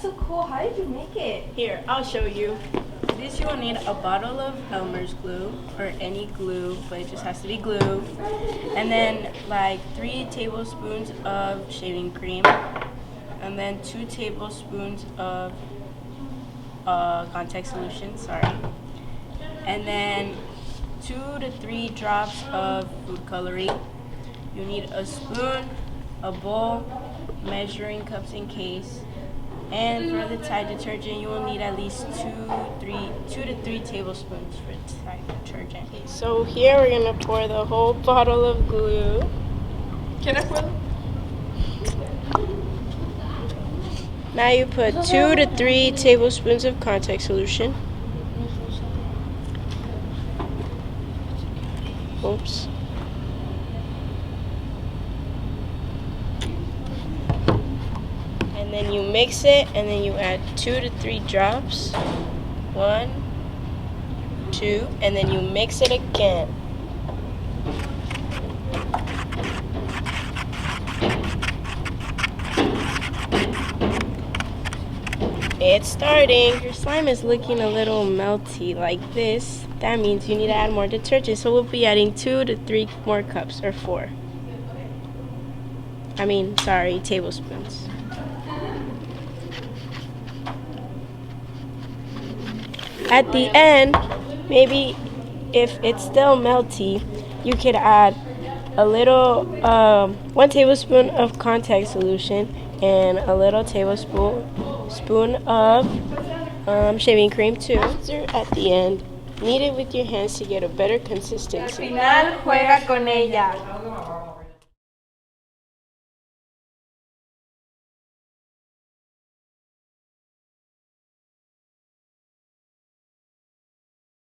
so cool. How did you make it? Here, I'll show you. This you will need a bottle of Elmer's glue or any glue, but it just has to be glue. And then like 3 tablespoons of shaving cream. And then 2 tablespoons of contact solution, sorry. And then 2 to 3 drops of food coloring. You need a spoon, a bowl, measuring cups and case. And for the Tide detergent, you will need at least 2 to 3 tablespoons for Tide detergent. So here we're gonna pour the whole bottle of glue. Can I pour? Now you put 2 to 3 tablespoons of contact solution. Oops. And then you mix it, and then you add 2 to 3 drops. 1, 2, and then you mix it again. It's starting. Your slime is looking a little melty like this. That means you need to add more detergent. So we'll be adding 2 to 3 more cups, or 4. Tablespoons. At the end, maybe if it's still melty, you could add a little 1 tablespoon of contact solution and a little tablespoon of shaving cream too. At the end, knead it with your hands to get a better consistency. Al final, juega con ella.